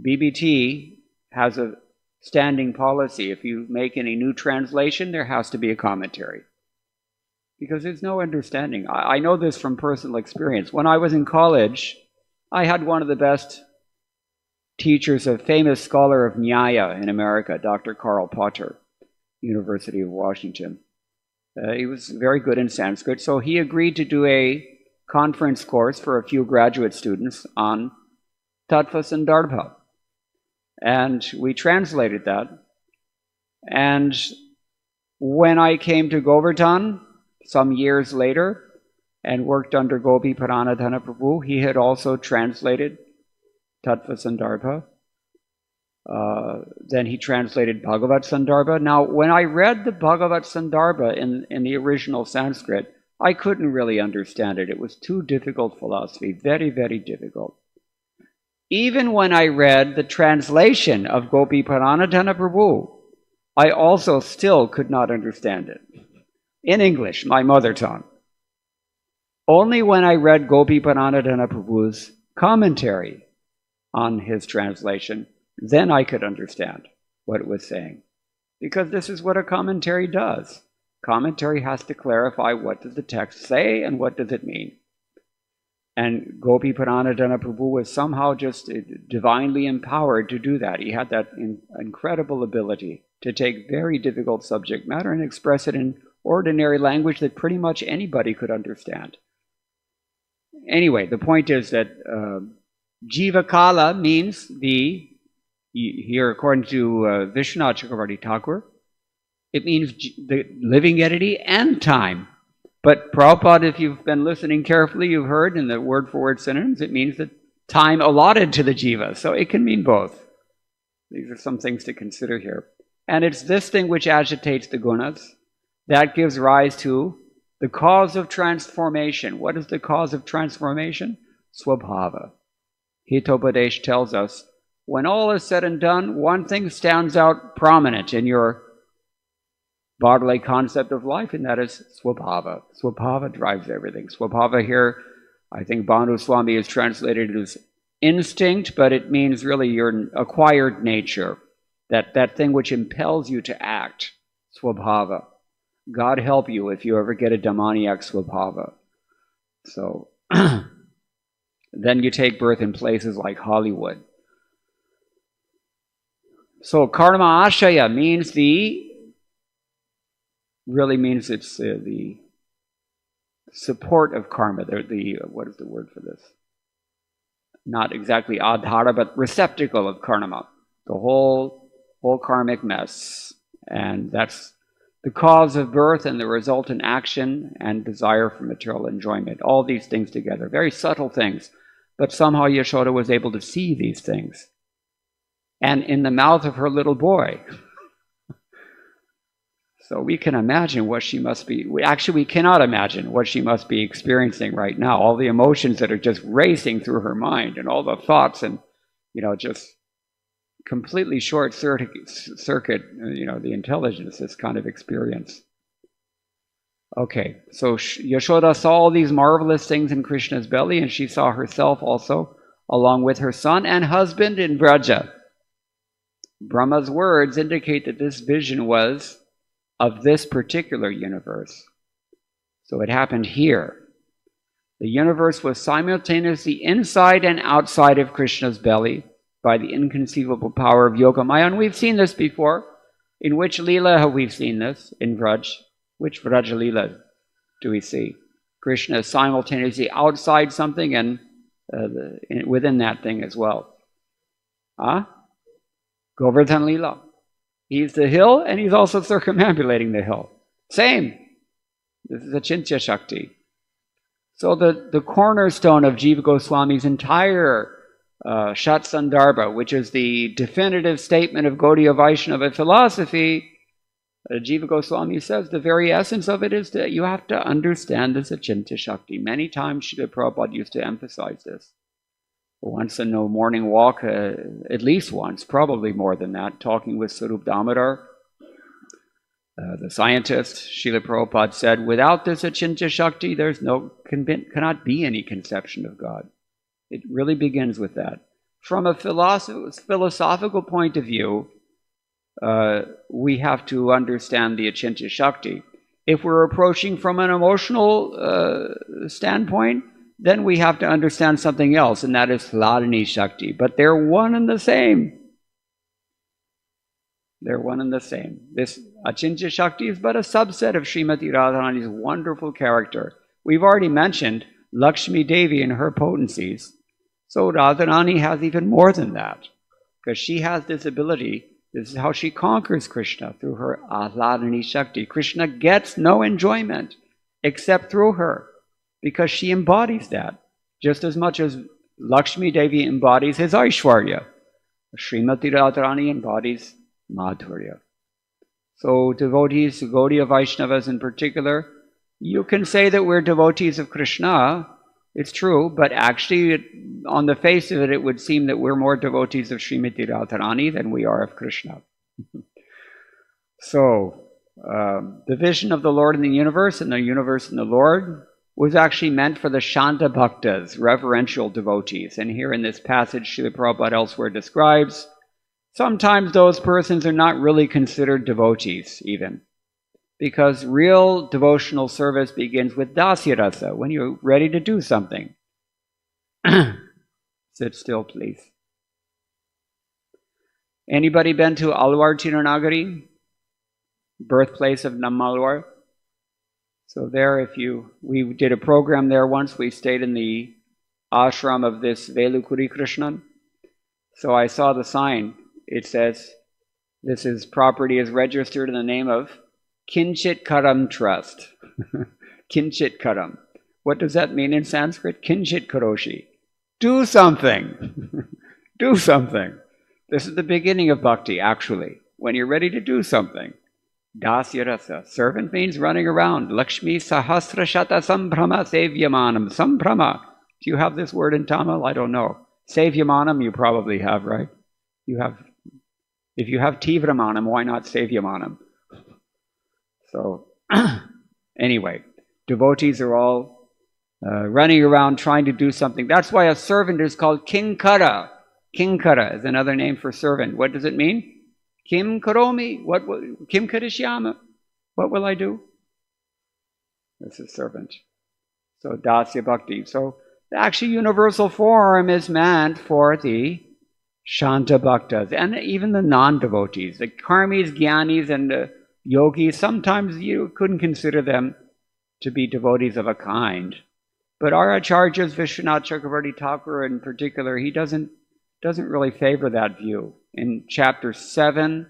BBT has a standing policy. If you make any new translation, there has to be a commentary, because there's no understanding. I know this from personal experience. When I was in college, I had one of the best teachers, a famous scholar of Nyaya in America, Dr. Karl Potter, University of Washington. He was very good in Sanskrit, so he agreed to do a conference course for a few graduate students on Tattva Sandarbha. And we translated that. And when I came to Govardhan some years later and worked under Gopi Paranadhana Prabhu, he had also translated Tattva Sandarbha. Then he translated Bhagavat Sandarbha. Now, when I read the Bhagavat Sandarbha in the original Sanskrit, I couldn't really understand it. It was too difficult philosophy, very, very difficult. Even when I read the translation of Gopi Paranadhana Prabhu, I also still could not understand it. In English, my mother tongue. Only when I read Gopi Paranadhana Prabhu's commentary on his translation, then I could understand what it was saying. Because this is what a commentary does. Commentary has to clarify what does the text say and what does it mean. And Gopi Paranadhana Prabhu was somehow just divinely empowered to do that. He had that incredible ability to take very difficult subject matter and express it in ordinary language that pretty much anybody could understand. Anyway, the point is that Jivakala means here according to Vishwanath Chakravarti Thakur, it means the living entity and time. But Prabhupada, if you've been listening carefully, you've heard in the word-for-word synonyms, it means the time allotted to the jiva. So it can mean both. These are some things to consider here. And it's this thing which agitates the gunas that gives rise to the cause of transformation. What is the cause of transformation? Swabhava. Hitopadesh tells us, when all is said and done, one thing stands out prominent in your bodily concept of life, and that is Swabhava. Swabhava drives everything. Swabhava here, I think Bhanu Swami is translated as instinct, but it means really your acquired nature, that thing which impels you to act, Swabhava. God help you if you ever get a demoniac Swabhava. So, then you take birth in places like Hollywood. So, karma ashaya means really means it's the support of karma. What is the word for this? Not exactly adhara, but receptacle of karma. The whole karmic mess. And that's the cause of birth and the resultant action and desire for material enjoyment. All these things together. Very subtle things. But somehow Yashoda was able to see these things. And in the mouth of her little boy. So we can imagine what she must be. We cannot imagine what she must be experiencing right now. All the emotions that are just racing through her mind and all the thoughts and, just completely short circuit, the intelligence, this kind of experience. Okay, so Yashoda saw all these marvelous things in Krishna's belly, and she saw herself also, along with her son and husband in Vraja. Brahma's words indicate that this vision was of this particular universe. So it happened here. The universe was simultaneously inside and outside of Krishna's belly by the inconceivable power of Yogamaya. And we've seen this before. In which Leela have we seen this? In Vraj. Which Vraja Leela do we see? Krishna is simultaneously outside something and within that thing as well. Govardhan Leela. He's the hill, and he's also circumambulating the hill. Same. This is Achintya Shakti. So the cornerstone of Jiva Goswami's entire Shat Sandarbha, which is the definitive statement of Gaudiya Vaishnava philosophy, Jiva Goswami says the very essence of it is that you have to understand this Achintya Shakti. Many times Srila Prabhupada used to emphasize this. Once in a morning walk, at least once, probably more than that, talking with Sarup Damodar, the scientist, Srila Prabhupada said, without this Achintya Shakti, there's cannot be any conception of God. It really begins with that. From a philosophical point of view, we have to understand the Achintya Shakti. If we're approaching from an emotional standpoint, then we have to understand something else, and that is Hladini Shakti. But they're one and the same. They're one and the same. This Achintya Shakti is but a subset of Srimati Radharani's wonderful character. We've already mentioned Lakshmi Devi and her potencies. So Radharani has even more than that, because she has this ability. This is how she conquers Krishna, through her Ahladani Shakti. Krishna gets no enjoyment except through her, because she embodies that, just as much as Lakshmi Devi embodies his Aishwarya. Srimati Radharani embodies Madhurya. So devotees, Gaudiya Vaishnavas in particular, you can say that we're devotees of Krishna. It's true, but actually, on the face of it, it would seem that we're more devotees of Srimati Radharani than we are of Krishna. So, the vision of the Lord in the universe and the universe in the Lord was actually meant for the Shanta Bhaktas, reverential devotees. And here in this passage, Srila Prabhupada elsewhere describes, sometimes those persons are not really considered devotees even, because real devotional service begins with dasya rasa, when you're ready to do something. Sit still, please. Anybody been to Alwar Tirunagari, birthplace of Nammalwar? So there, we did a program there once. We stayed in the ashram of this Velukuri Krishnan. So I saw the sign. It says, this is property is registered in the name of Kinchit Karam Trust. Kinchit Karam. What does that mean in Sanskrit? Kinchit Karoshi. Do something. Do something. This is the beginning of bhakti, actually. When you're ready to do something. Dasya rasa. Servant means running around. Lakshmi sahasra shata sambrahma sevyamanam. Sambrahma. Do you have this word in Tamil? I don't know. Sevyamanam you probably have, right? You have. If you have tivramanam, why not sevyamanam? So, anyway, devotees are all running around trying to do something. That's why a servant is called kinkara. Kinkara is another name for servant. What does it mean? Kim karomi. Kim karishyama. What will I do? This is servant. So, dasya bhakti. So, the actual universal form is meant for the Shanta Bhaktas, and even the non-devotees, the karmis, jnanis, and the yogis. Sometimes you couldn't consider them to be devotees of a kind. But our acharyas, Vishwanath Chakravarti Thakur in particular, he doesn't really favor that view. In chapter 7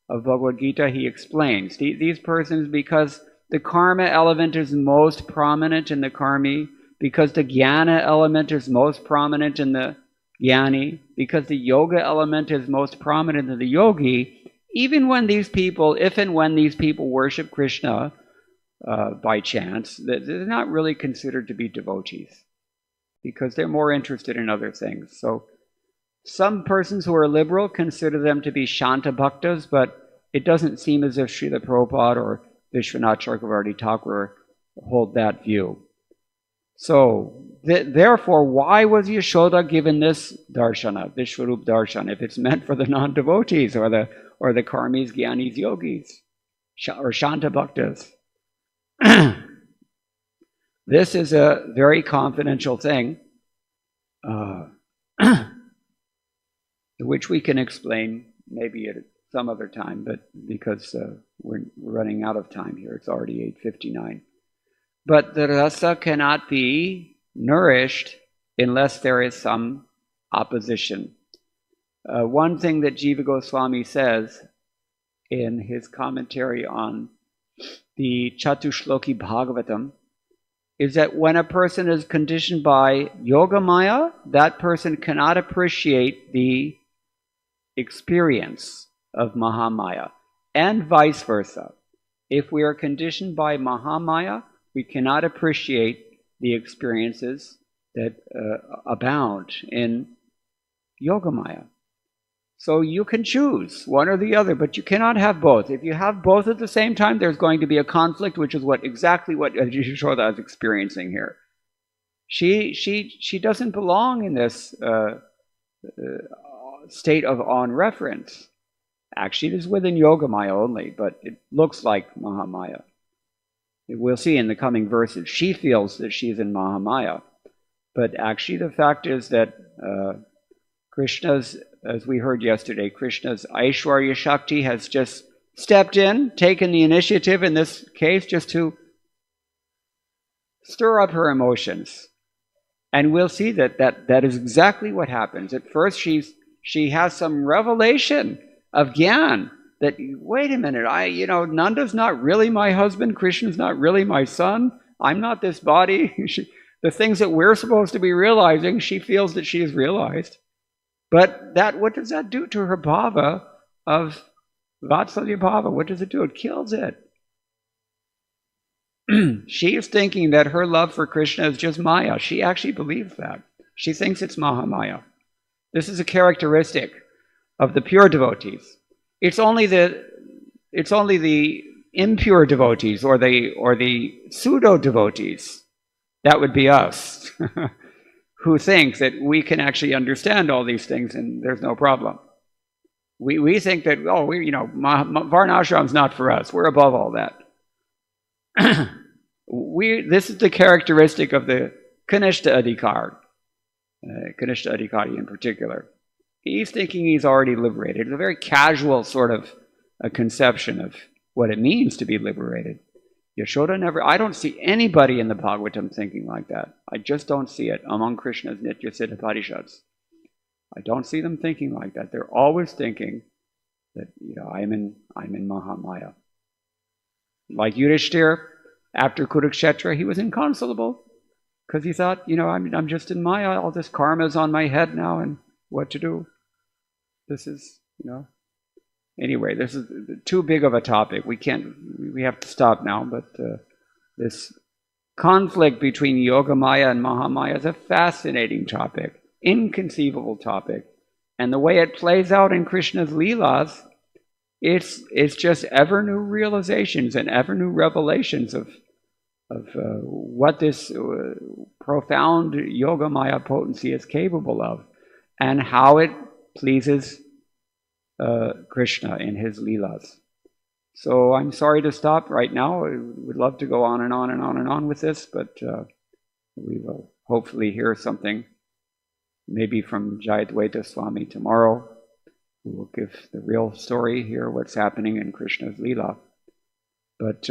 of Bhagavad Gita, he explains these persons, because the karma element is most prominent in the karmi, because the jnana element is most prominent in the jnani, because the yoga element is most prominent in the yogi, even when these people, if and when these people worship Krishna by chance, they're not really considered to be devotees, because they're more interested in other things. So some persons who are liberal consider them to be Shanta Bhaktas, but it doesn't seem as if Srila Prabhupada or Vishwanath Chakravarti Thakur hold that view. So, therefore, why was Yashoda given this darshana, Vishwarup darshan, if it's meant for the non-devotees or the karmis, jnanis, yogis, or Shanta Bhaktas? This is a very confidential thing, which we can explain maybe at some other time, but because we're running out of time here, it's already 8:59. But the rasa cannot be nourished unless there is some opposition. One thing that Jiva Goswami says in his commentary on the Chatushloki Bhagavatam is that when a person is conditioned by Yoga Maya, that person cannot appreciate the experience of Mahamaya, and vice versa. If we are conditioned by Mahamaya, we cannot appreciate the experiences that abound in Yogamaya. So you can choose one or the other, but you cannot have both. If you have both at the same time, there's going to be a conflict, which is exactly what Yashoda is experiencing here. She doesn't belong in this state of on reference. Actually, it is within Yogamaya only, but it looks like Mahamaya. We'll see in the coming verses. She feels that she's in Mahamaya. But actually the fact is that Krishna's, as we heard yesterday, Krishna's Aishwarya Shakti has just stepped in, taken the initiative in this case, just to stir up her emotions. And we'll see that is exactly what happens. At first, she has some revelation of Gyan that, wait a minute, Nanda's not really my husband, Krishna's not really my son, I'm not this body. The things that we're supposed to be realizing, she feels that she has realized. But what does that do to her bhava of Vatsalya bhava? What does it do? It kills it. She is thinking that her love for Krishna is just Maya. She actually believes that. She thinks it's Mahamaya. This is a characteristic of the pure devotees. It's only the impure devotees or the pseudo devotees, that would be us, who think that we can actually understand all these things and there's no problem. We think that, Varnashram's not for us. We're above all that. This is the characteristic of the Kanishta Adhikar, Kanishta Adhikari in particular. He's thinking he's already liberated. It's a very casual sort of a conception of what it means to be liberated. Yashoda never, I don't see anybody in the Bhagavatam thinking like that. I just don't see it among Krishna's Nitya Siddha Parishads. I don't see them thinking like that. They're always thinking that, I'm in Mahamaya. Like Yudhishthira, after Kurukshetra, he was inconsolable because he thought, I'm just in Maya. All this karma is on my head now, and what to do? This is, Anyway, this is too big of a topic. We have to stop now, but this conflict between Yogamaya and Mahamaya is a fascinating topic, inconceivable topic. And the way it plays out in Krishna's Leelas, it's just ever new realizations and ever new revelations of what this profound Yogamaya potency is capable of and how it pleases Krishna in his Leelas. So I'm sorry to stop right now. I would love to go on and on and on and on with this, but we will hopefully hear something maybe from Jayadvaita Swami tomorrow, who will give the real story here, what's happening in Krishna's Leela. But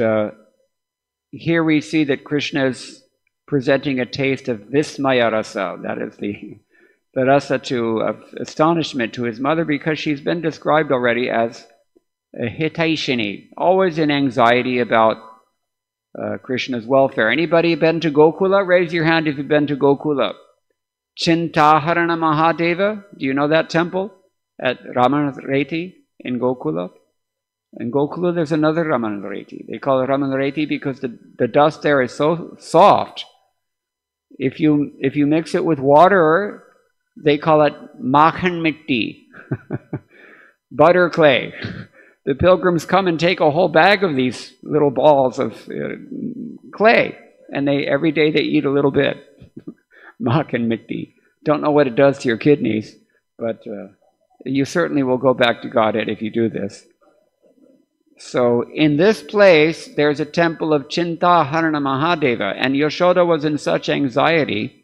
here we see that Krishna is presenting a taste of Vismaya Rasa, that is the rasa of astonishment to his mother, because she's been described already as a hitaishini, always in anxiety about Krishna's welfare. Anybody been to Gokula? Raise your hand if you've been to Gokula. Chintaharana Mahadeva, do you know that temple at Ramanareti in Gokula? In Gokula there's another Ramanareti. They call it Ramanareti because the dust there is so soft. If you mix it with water, they call it Makhan Mitti, butter clay. The pilgrims come and take a whole bag of these little balls of clay, and every day they eat a little bit. Makhan Mitti. Don't know what it does to your kidneys, but you certainly will go back to Godhead if you do this. So in this place, there's a temple of Chintaharana Mahadeva, and Yashoda was in such anxiety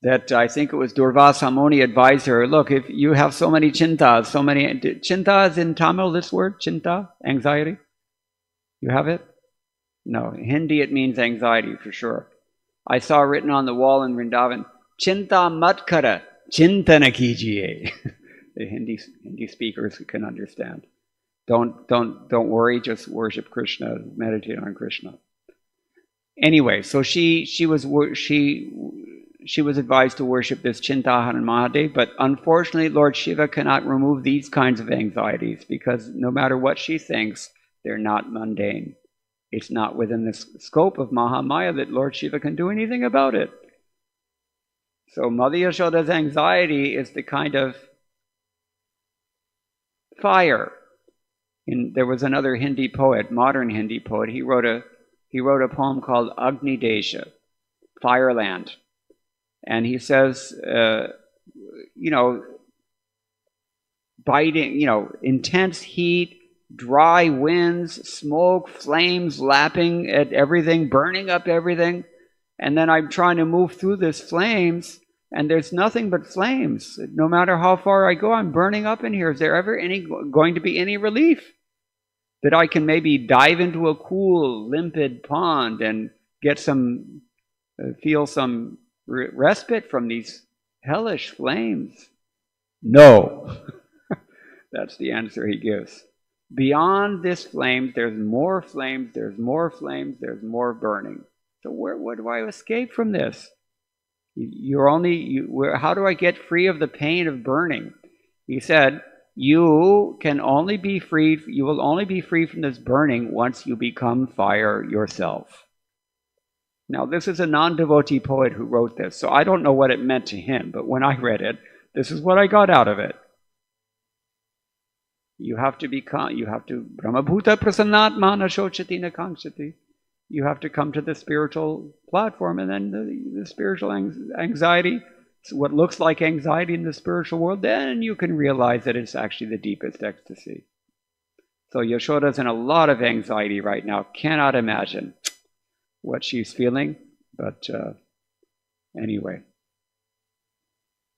that I think it was Durvasa Muni advised her, look, if you have so many chintas, chinta is in Tamil, this word, chinta, anxiety? You have it? No, in Hindi it means anxiety for sure. I saw written on the wall in Vrindavan, Chinta matkara, chintana kijiye. The Hindi speakers can understand. Don't worry, just worship Krishna, meditate on Krishna. Anyway, so she was advised to worship this Chintaharana Mahadev, but unfortunately Lord Shiva cannot remove these kinds of anxieties because no matter what she thinks, they're not mundane. It's not within the scope of Mahamaya that Lord Shiva can do anything about it. So Mother Yashoda's anxiety is the kind of fire. There was another Hindi poet, modern Hindi poet, he wrote a poem called Agni Desha, Fireland. And he says, biting, intense heat, dry winds, smoke, flames lapping at everything, burning up everything. And then I'm trying to move through this flames, and there's nothing but flames. No matter how far I go, I'm burning up in here. Is there ever going to be any relief? That I can maybe dive into a cool, limpid pond and get feel some respite from these hellish flames? No. That's the answer he gives. Beyond this flame, there's more flames, there's more flames, there's more burning. So where do I escape from this? How do I get free of the pain of burning? He said, you will only be free from this burning once you become fire yourself. Now, this is a non-devotee poet who wrote this, so I don't know what it meant to him, but when I read it, this is what I got out of it. You have to Brahmabhuta prasannatma na shochati na kankshati. You have to come to the spiritual platform, and then the spiritual anxiety, what looks like anxiety in the spiritual world, then you can realize that it's actually the deepest ecstasy. So Yashoda's in a lot of anxiety right now. Cannot imagine what she's feeling, but anyway.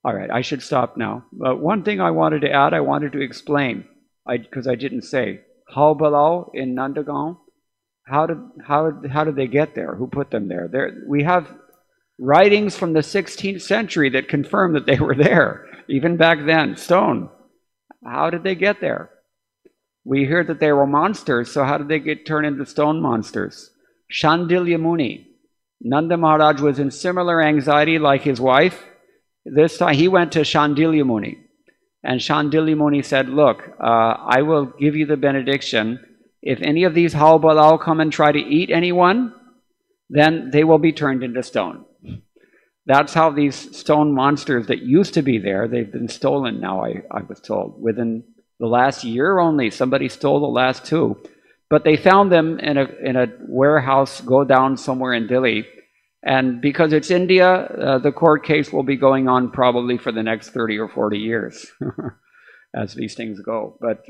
All right, I should stop now. But one thing I wanted to add, I wanted to explain, because I didn't say. Hao Balao in Nandagaon, how did they get there? Who put them there? We have writings from the 16th century that confirm that they were there, even back then, stone. How did they get there? We hear that they were monsters, so how did they get turned into stone monsters? Shandilya Muni. Nanda Maharaj was in similar anxiety like his wife. This time he went to Shandilya Muni. And Shandilya Muni said, look, I will give you the benediction. If any of these Hao Balao come and try to eat anyone, then they will be turned into stone. That's how these stone monsters that used to be there, they've been stolen now, I was told. Within the last year only, somebody stole the last two. But they found them in a warehouse, go down somewhere in Delhi. And because it's India, the court case will be going on probably for the next 30 or 40 years, as these things go. But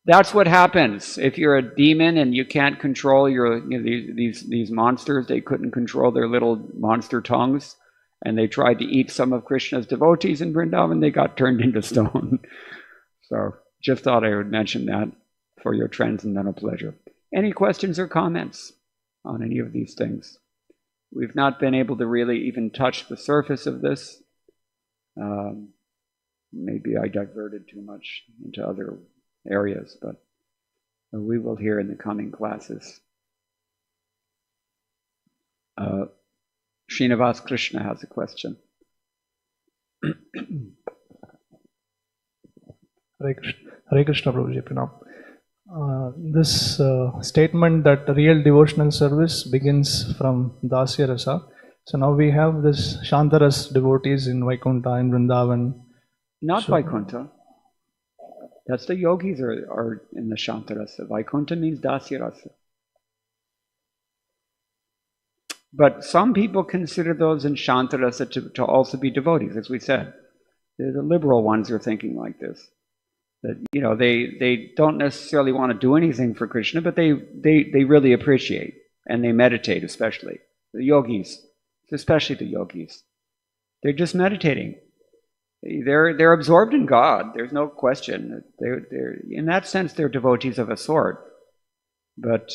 that's what happens if you're a demon and you can't control these monsters. They couldn't control their little monster tongues, and they tried to eat some of Krishna's devotees in Vrindavan. They got turned into stone. So just thought I would mention that for your transcendental pleasure. Any questions or comments on any of these things? We've not been able to really even touch the surface of this. Maybe I diverted too much into other areas, but we will hear in the coming classes. Srinivas Krishna has a question. Hare Krishna Prabhuji, Pranam. This statement that real devotional service begins from Dasya Rasa. So now we have this Shantaras devotees in Vaikuntha and Vrindavan. Not Vaikuntha. That's the yogis are in the Shantarasa. Vaikuntha means Dasya Rasa. But some people consider those in Shantarasa to also be devotees, as we said. The liberal ones are thinking like this. That, you know, they don't necessarily want to do anything for Krishna, but they really appreciate, and they meditate, especially. The yogis, especially the yogis. They're just meditating. They're absorbed in God. There's no question. They're in that sense, they're devotees of a sort. But